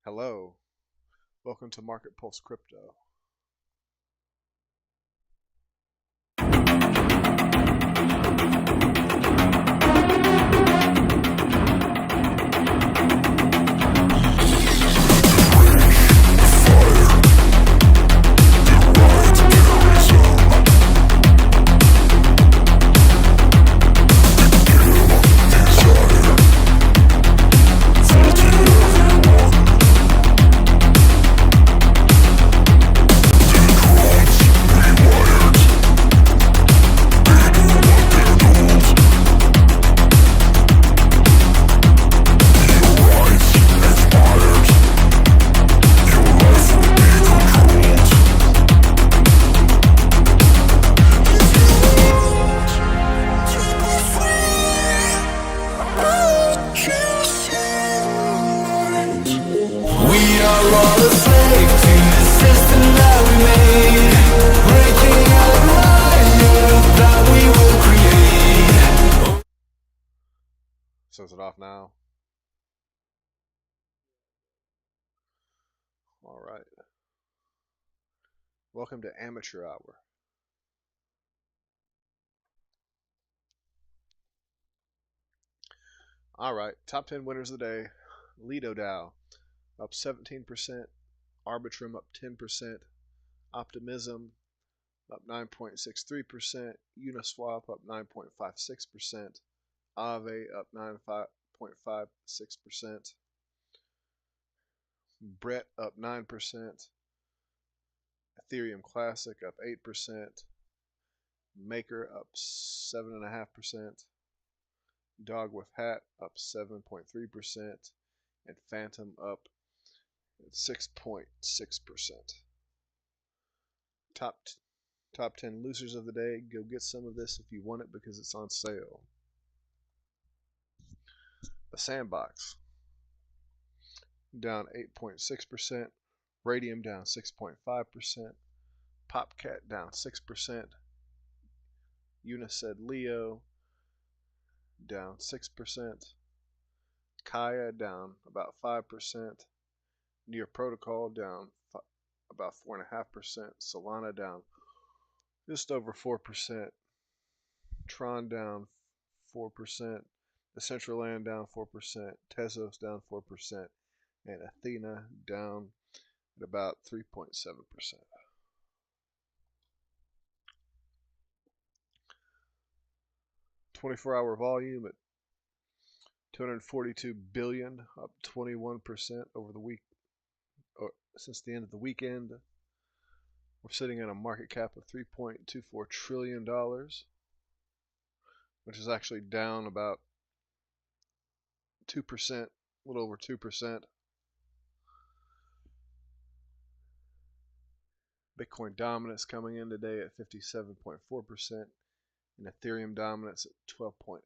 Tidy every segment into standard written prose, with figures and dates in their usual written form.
Hello, welcome to Market Pulse Crypto. Says it off now. All right. Welcome to Amateur Hour. All right. Top 10 winners of the day. Lido DAO up 17%. Arbitrum up 10%. Optimism up 9.63%. Uniswap up 9.56%. Aave up 9.56%. Brett up 9%. Ethereum Classic up 8%. Maker up 7.5%. Dog with Hat up 7.3%. And Phantom up 6.6%. Top 10 losers of the day. Go get some of this if you want it because it's on sale. The Sandbox down 8.6%. Radium down 6.5%. Popcat down 6%. Uniced Leo down 6%. Kaya down about 5%. Near Protocol down about 4.5%. Solana down just over 4%. Tron down 4%. Decentraland down 4%. Tezos down 4%. And Athena down at about 3.7%. Twenty-four-hour volume at 242 billion, up 21% over the week, or since the end of the weekend. We're sitting at a market cap of $3.24 trillion, which is actually down about 2%, a little over 2%. Bitcoin dominance coming in today at 57.4%, and Ethereum dominance at 12.8%.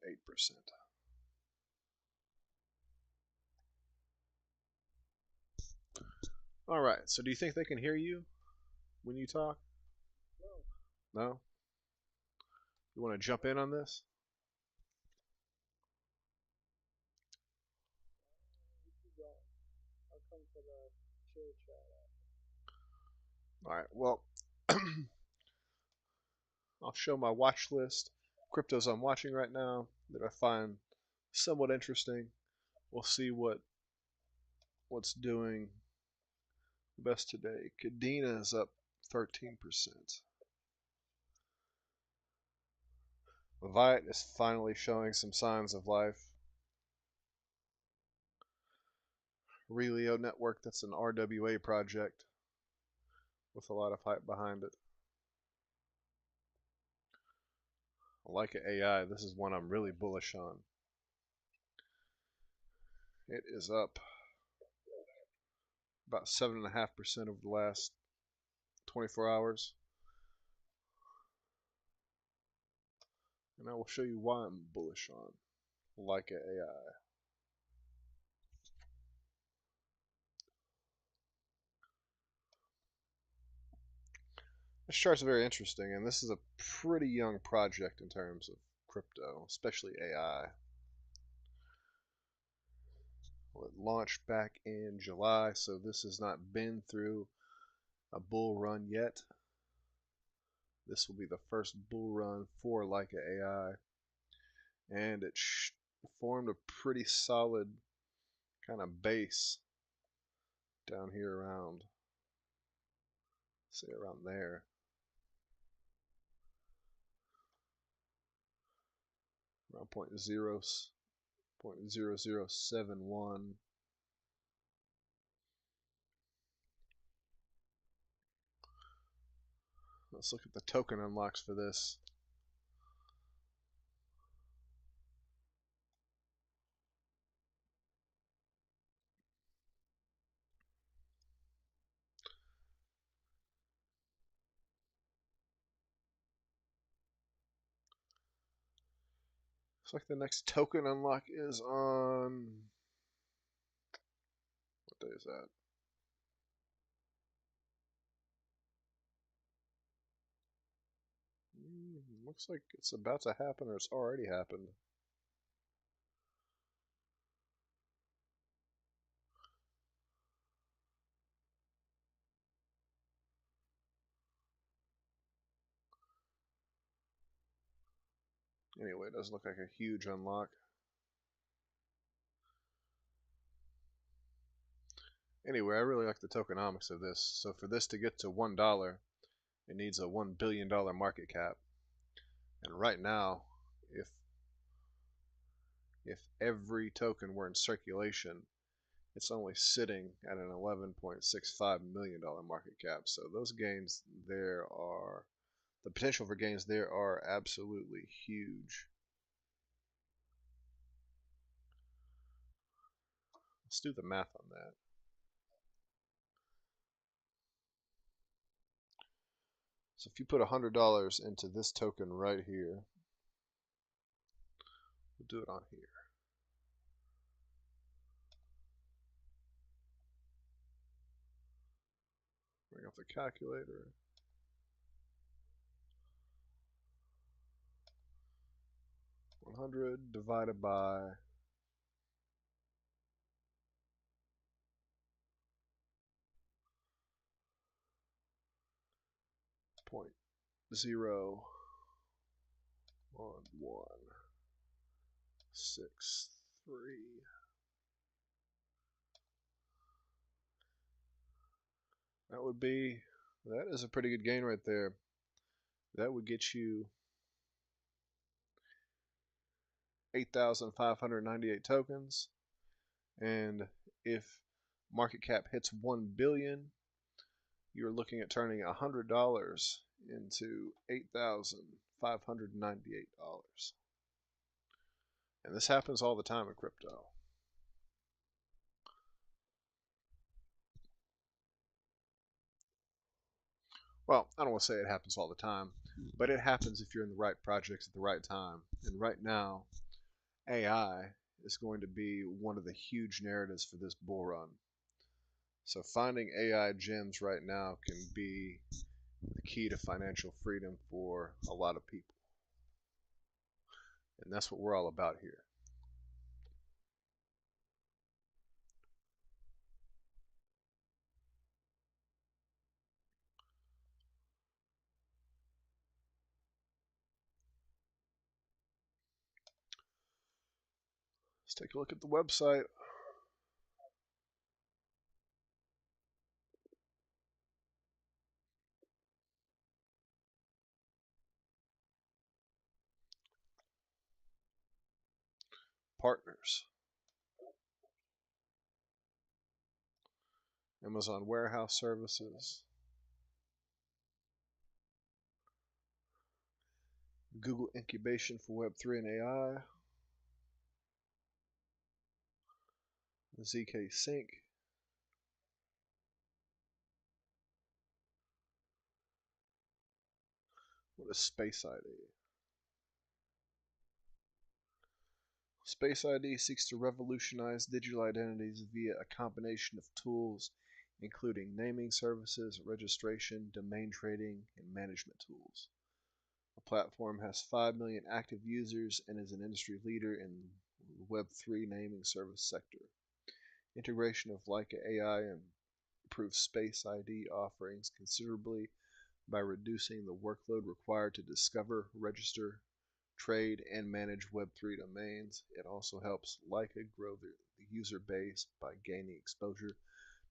All right, so do you think they can hear you when you talk? No? You want to jump in on this? All right, well, I'll show my watch list. Cryptos I'm watching right now that I find somewhat interesting. We'll see what's doing best today. Cadena is up 13%. Leviat is finally showing some signs of life. Relio Network, that's an RWA project with a lot of hype behind it. Leica AI, this is one I'm really bullish on. It is up about 7.5% over the last 24 hours. And I will show you why I'm bullish on Leica AI. This chart's very interesting, and this is a pretty young project in terms of crypto, especially AI. It launched back in July, so this has not been through a bull run yet. This will be the first bull run for Leica AI, and it formed a pretty solid kind of base down here around, say around there. Around 0.0071. Let's look at the token unlocks for this. Looks like the next token unlock is on, what day is that? Looks like it's about to happen, or it's already happened. Anyway, it doesn't look like a huge unlock. Anyway, I really like the tokenomics of this. So for this to get to $1, it needs a $1 billion market cap. And right now, if every token were in circulation, it's only sitting at an $11.65 million market cap. So those gains there are, the potential for gains there are absolutely huge. Let's do the math on that. So if you put $100 into this token right here, we'll do it on here. Bring up the calculator. 100 divided by 0.0163. That is a pretty good gain right there. That would get you 8,598 tokens. And if market cap hits 1 billion, you're looking at turning $100 into $8,598. And this happens all the time in crypto. Well, I don't want to say it happens all the time, but it happens if you're in the right projects at the right time. And right now, AI is going to be one of the huge narratives for this bull run. So finding AI gems right now can be the key to financial freedom for a lot of people. And that's what we're all about here. Let's take a look at the website. Partners. Amazon Warehouse Services. Google Incubation for Web3 and AI. ZK Sync. What is Space ID? Space ID seeks to revolutionize digital identities via a combination of tools, including naming services, registration, domain trading, and management tools. The platform has 5 million active users and is an industry leader in the Web3 naming service sector. Integration of Leica AI improves Space ID offerings considerably by reducing the workload required to discover, register, trade, and manage Web3 domains. It also helps Leica grow the user base by gaining exposure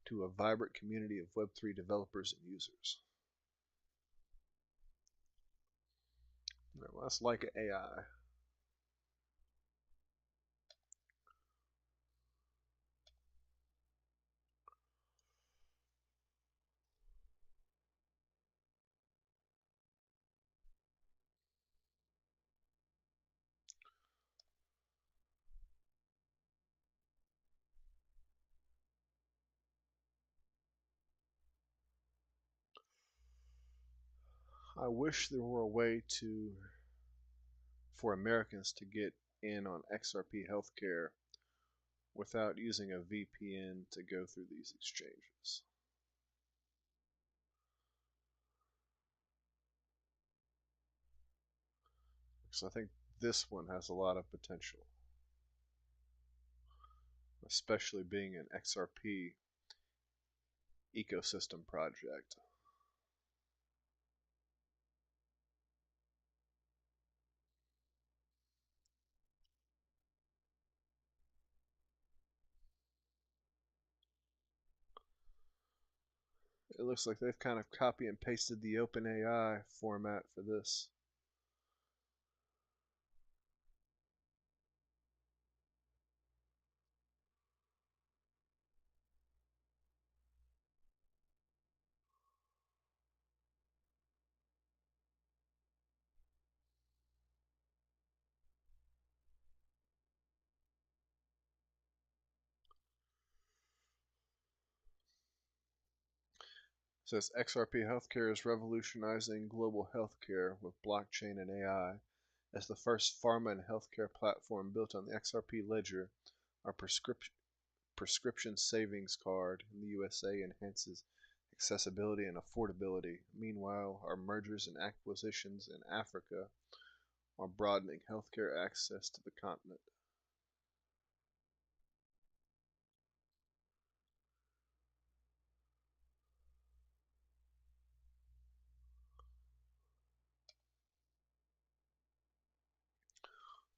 to a vibrant community of Web3 developers and users. Well, that's Leica AI. I wish there were a way for Americans to get in on XRP healthcare without using a VPN to go through these exchanges. Because I think this one has a lot of potential, especially being an XRP ecosystem project. It looks like they've kind of copy and pasted the OpenAI format for this. It says XRP Healthcare is revolutionizing global healthcare with blockchain and AI. As the first pharma and healthcare platform built on the XRP ledger, our prescription savings card in the USA enhances accessibility and affordability. Meanwhile, our mergers and acquisitions in Africa are broadening healthcare access to the continent.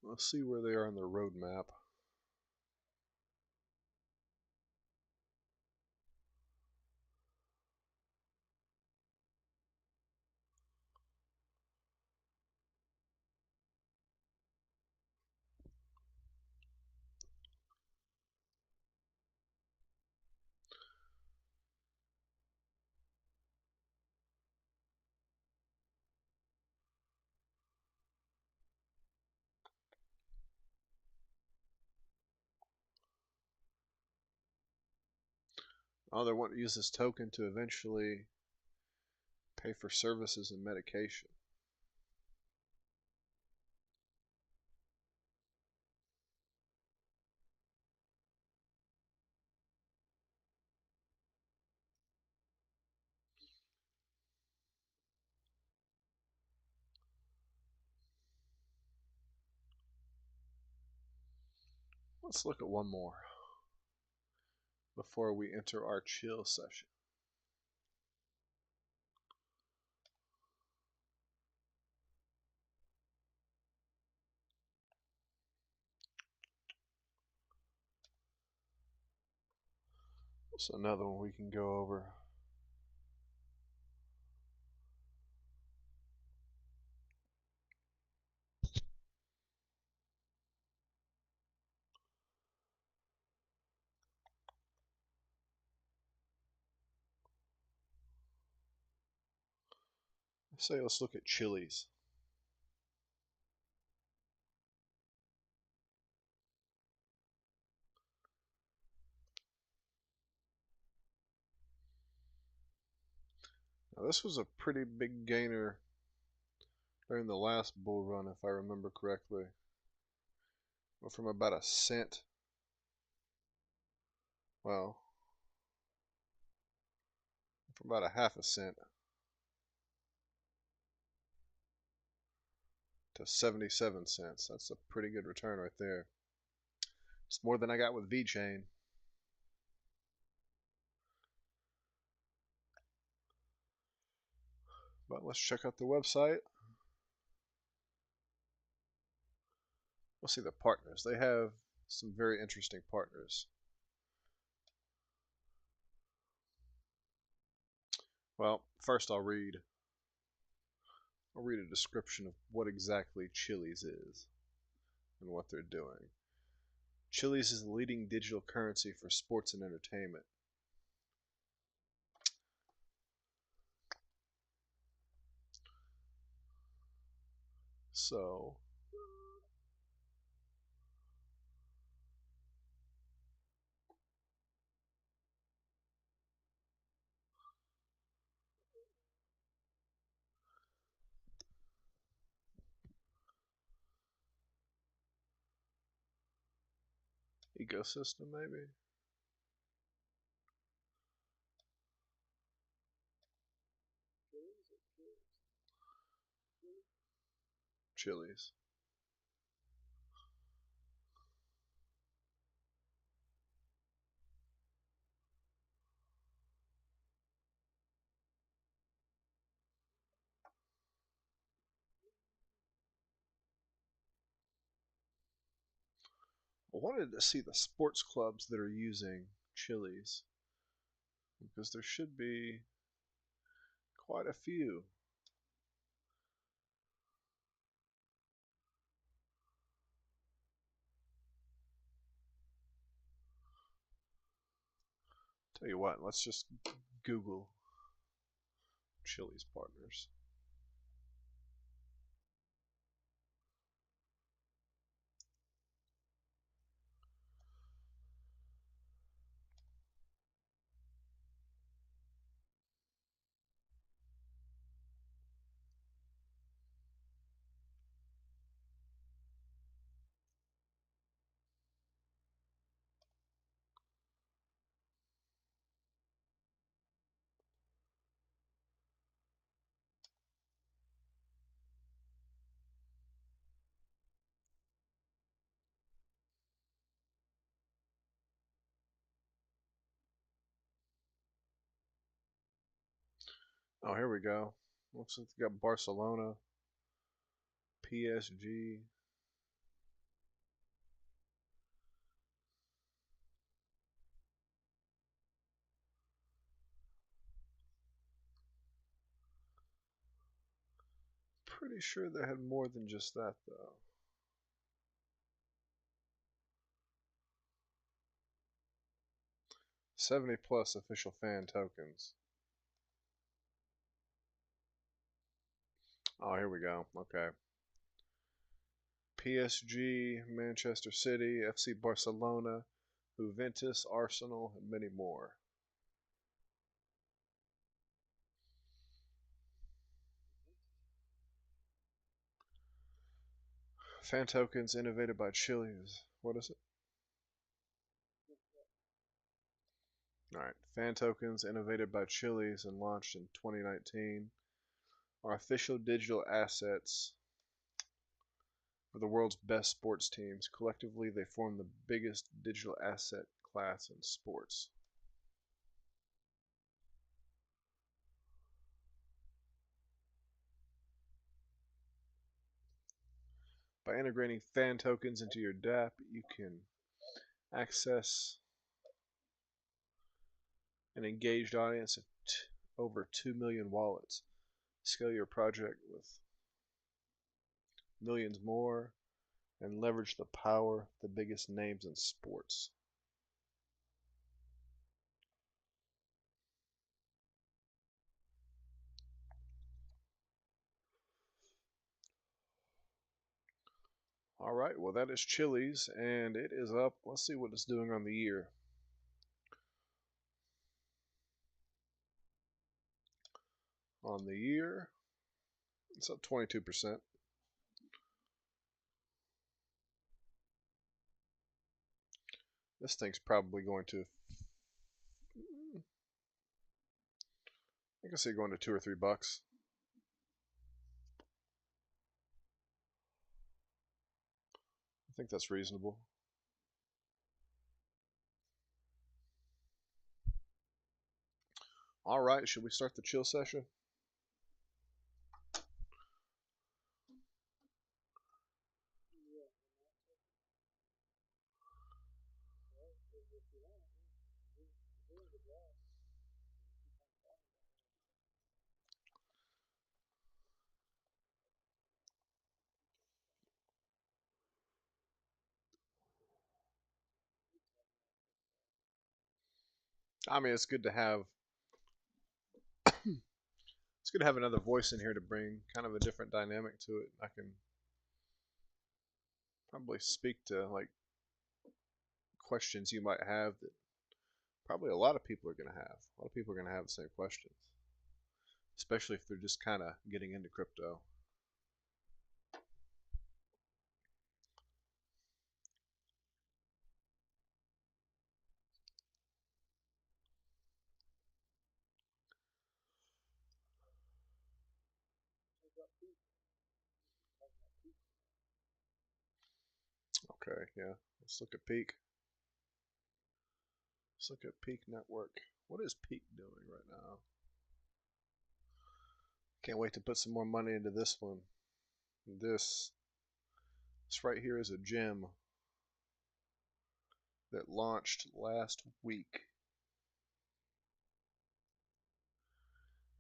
Let's see where they are on their roadmap. Oh, they want to use this token to eventually pay for services and medication. Let's look at one more before we enter our chill session. So another one we can go over. Say let's look at chilies. Now this was a pretty big gainer during the last bull run, if I remember correctly. Went from about a cent, well, from about a half a cent to 77 cents. That's a pretty good return right there. It's more than I got with VeChain. But let's check out the website. We'll see the partners. They have some very interesting partners. Well, first I'll read a description of what exactly Chiliz is and what they're doing. Chiliz is the leading digital currency for sports and entertainment. So, ecosystem maybe? Chiliz. I wanted to see the sports clubs that are using Chiliz because there should be quite a few. Tell you what, let's just Google Chiliz partners. Oh, here we go. Looks like they got Barcelona, PSG. Pretty sure they had more than just that, though. 70 plus official fan tokens. Oh, here we go. Okay. PSG, Manchester City, FC Barcelona, Juventus, Arsenal, and many more. Fan tokens innovated by Chili's. What is it? Alright. Fan tokens innovated by Chili's and launched in 2019 are official digital assets for the world's best sports teams. Collectively, they form the biggest digital asset class in sports. By integrating fan tokens into your DApp, you can access an engaged audience of over 2 million wallets. Scale your project with millions more and leverage the power of the biggest names in sports. All right, well, that is Chili's, and it is up. Let's see what it's doing on the year. On the year, it's up 22%. This thing's probably going to, I can see it going to $2 or $3. I think that's reasonable. All right, should we start the chill session? I mean, it's good to have another voice in here to bring kind of a different dynamic to it. I can probably speak to like questions you might have that probably a lot of people are going to have. A lot of people are going to have the same questions, especially if they're just kind of getting into crypto. Okay, yeah. Let's look at Peak. Let's look at Peak Network. What is Peak doing right now? Can't wait to put some more money into this one. This, this right here is a gem that launched last week.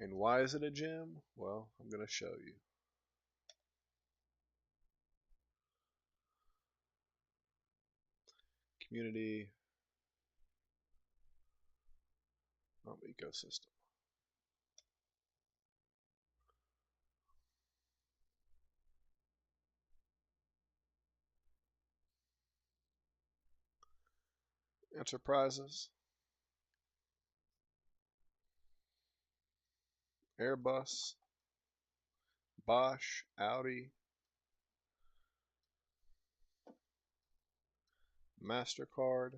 And why is it a gem? Well, I'm going to show you. Community ecosystem. Enterprises, Airbus, Bosch, Audi, MasterCard,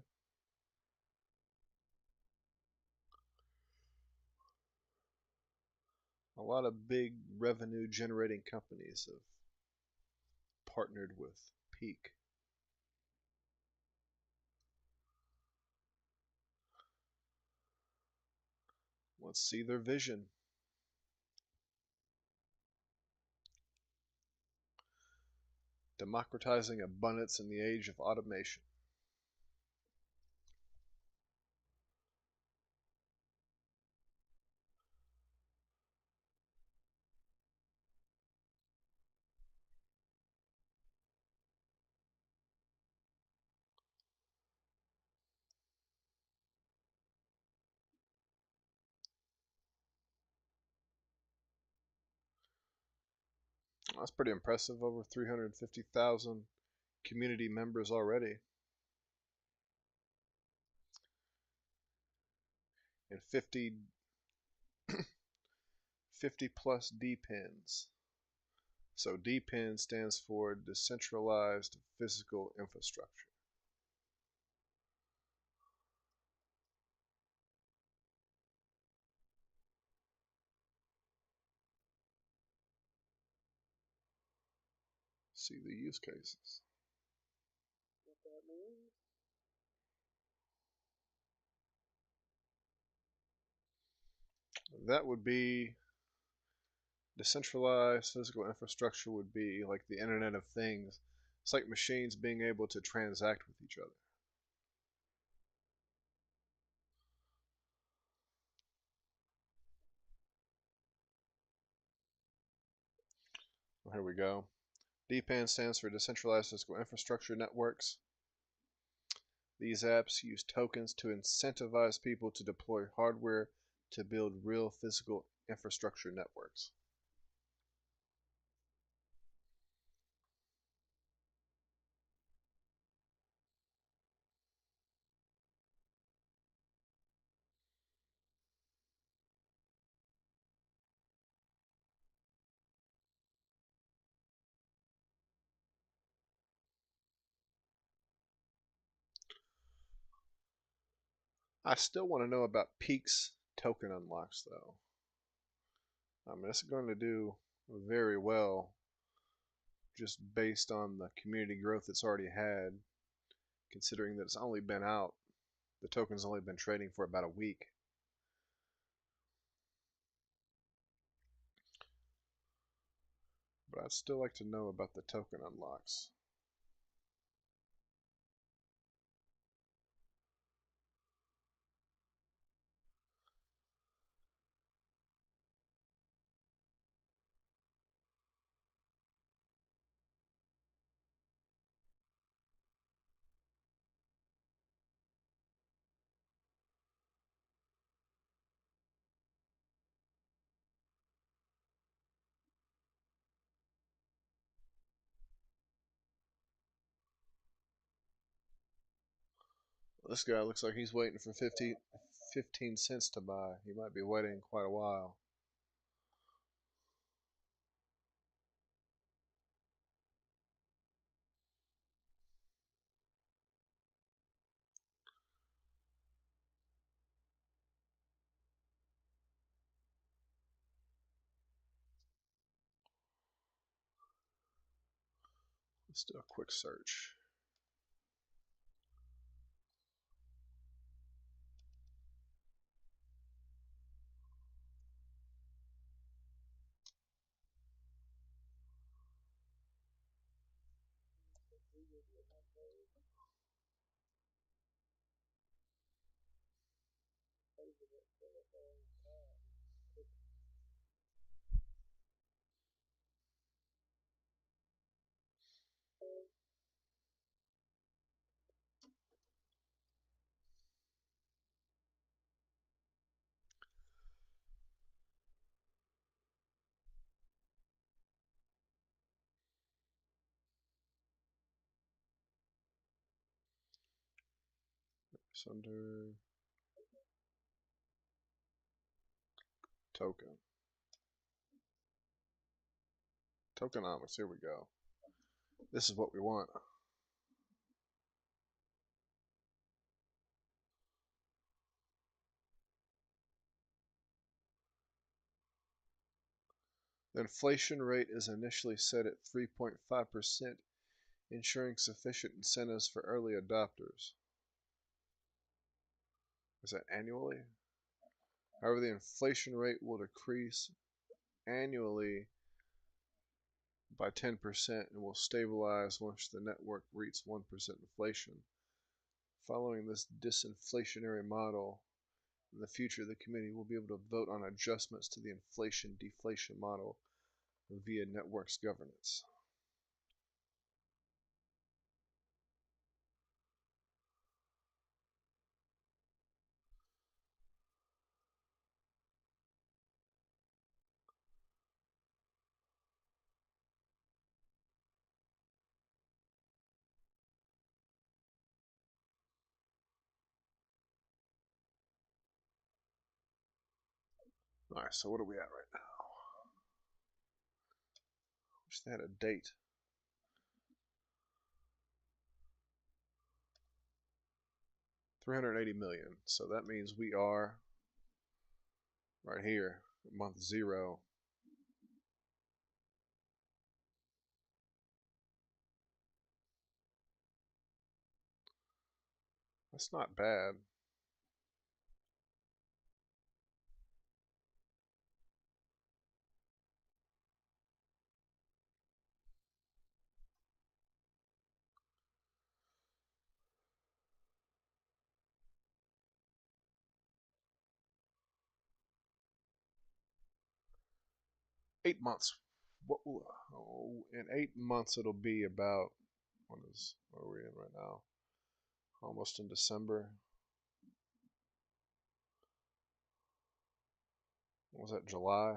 a lot of big revenue generating companies have partnered with Peak. Let's see their vision. Democratizing abundance in the age of automation. That's pretty impressive. Over 350,000 community members already, and 50 plus DPINs. So DPIN stands for Decentralized Physical Infrastructure. See the use cases. That would be decentralized physical infrastructure would be like the Internet of Things. It's like machines being able to transact with each other. Well, here we go. DPIN stands for Decentralized Physical Infrastructure Networks. These apps use tokens to incentivize people to deploy hardware to build real physical infrastructure networks. I still want to know about Peak's token unlocks, though. I mean, it's going to do very well just based on the community growth it's already had, considering that it's only been out, the token's only been trading for about a week. But I'd still like to know about the token unlocks. This guy looks like he's waiting for 15 cents to buy. He might be waiting quite a while. Let's do a quick search. It's under token. Tokenomics, here we go. This is what we want. The inflation rate is initially set at 3.5%, ensuring sufficient incentives for early adopters. Is that annually? However, the inflation rate will decrease annually by 10% and will stabilize once the network reaches 1% inflation. Following this disinflationary model, in the future, the committee will be able to vote on adjustments to the inflation-deflation model via networks governance. Alright, so what are we at right now? Wish they had a date. $380 million. So that means we are right here, month 0. That's not bad. In 8 months it'll be about, what are we in right now? Almost in December. What was that, July?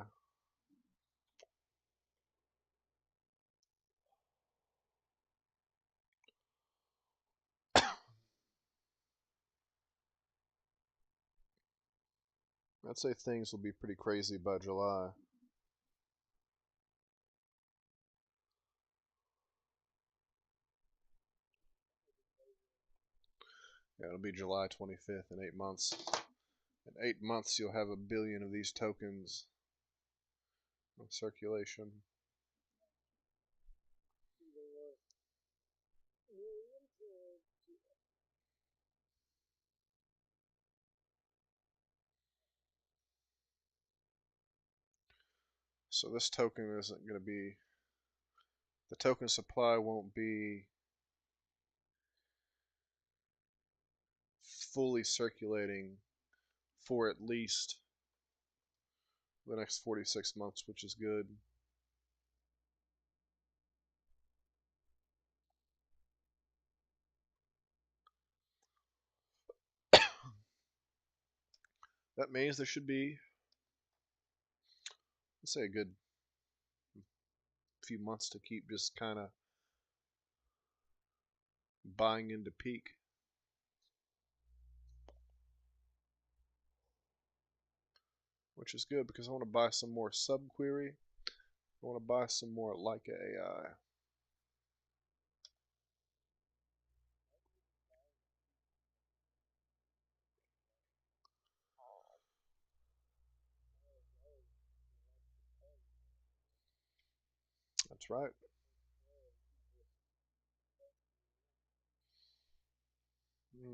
I'd say things will be pretty crazy by July. Yeah, it'll be July 25th in 8 months. In 8 months, you'll have 1 billion of these tokens in circulation. So this token isn't going to be, the token supply won't be fully circulating for at least the next 46 months, which is good. That means there should be, let's say, a good few months to keep just kind of buying into peak. which is good because I want to buy some more subquery. I want to buy some more Leica AI. That's right.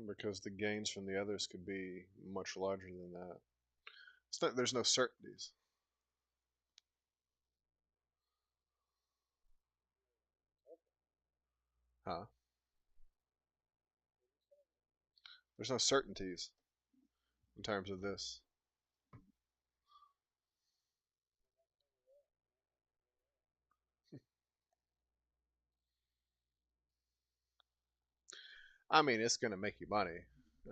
Because the gains from the others could be much larger than that. There's no certainties. Huh? There's no certainties in terms of this. I mean, it's going to make you money.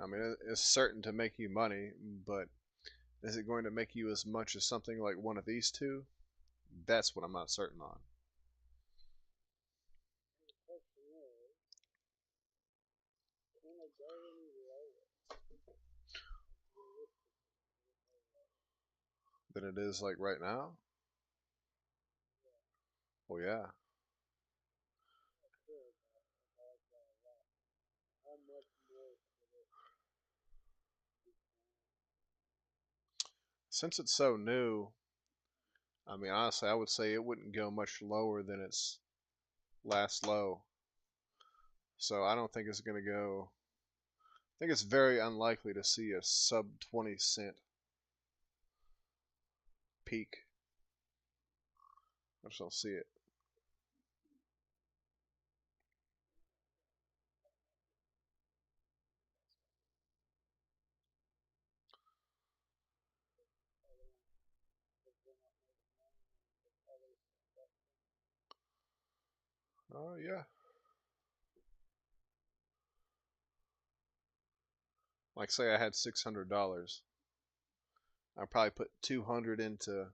I mean, it's certain to make you money, but is it going to make you as much as something like one of these two? That's what I'm not certain on. Than it is like right now? Well, yeah. Since it's so new, I mean, honestly, I would say it wouldn't go much lower than its last low. So I don't think it's going to go. I think it's very unlikely to see a sub 20 cent peak. I just don't see it. Oh, yeah. Like, say I had $600. I'd probably put 200 into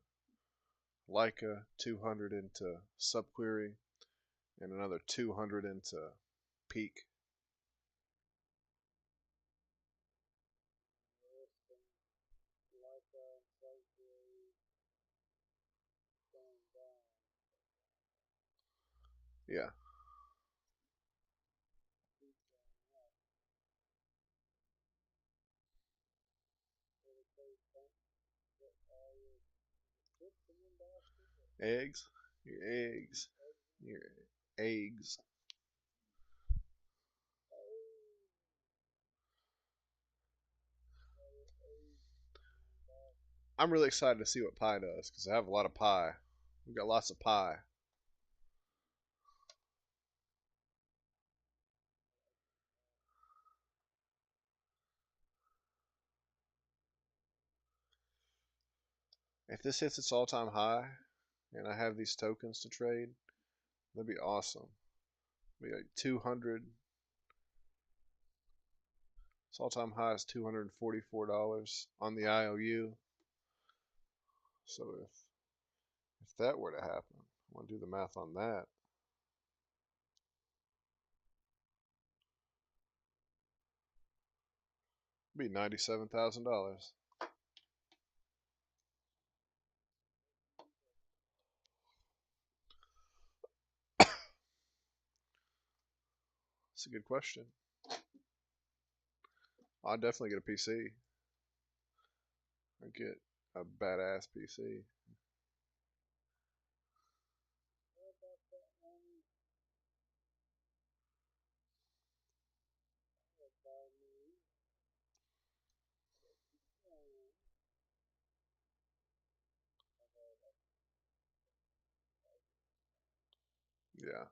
Leica, 200 into subquery, and another 200 into peak. Yeah. Eggs. Your eggs. Your eggs. I'm really excited to see what pie does because I have a lot of pie. We've got lots of pie. If this hits its all-time high and I have these tokens to trade, that'd be awesome. It'd be like 200. Its all-time high is $244 on the IOU. So if that were to happen, I want to do the math on that. It'd be $97,000. That's a good question. I'll definitely get a PC. I get a badass PC. Yeah.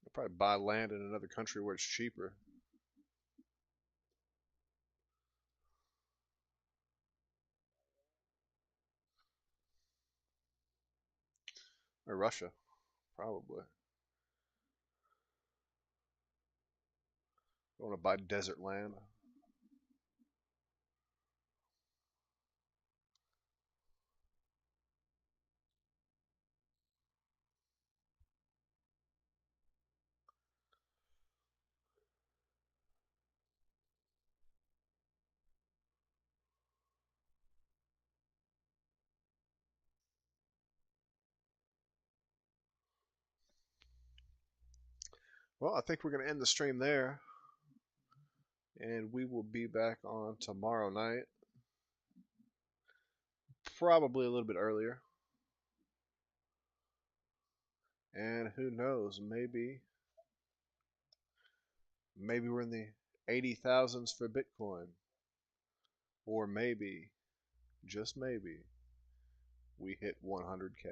I'll probably buy land in another country where it's cheaper. Or Russia, probably. I want to buy desert land. Well, I think we're going to end the stream there, and we will be back on tomorrow night, probably a little bit earlier. And who knows, maybe we're in the 80,000s for Bitcoin, or maybe, just maybe, we hit 100K.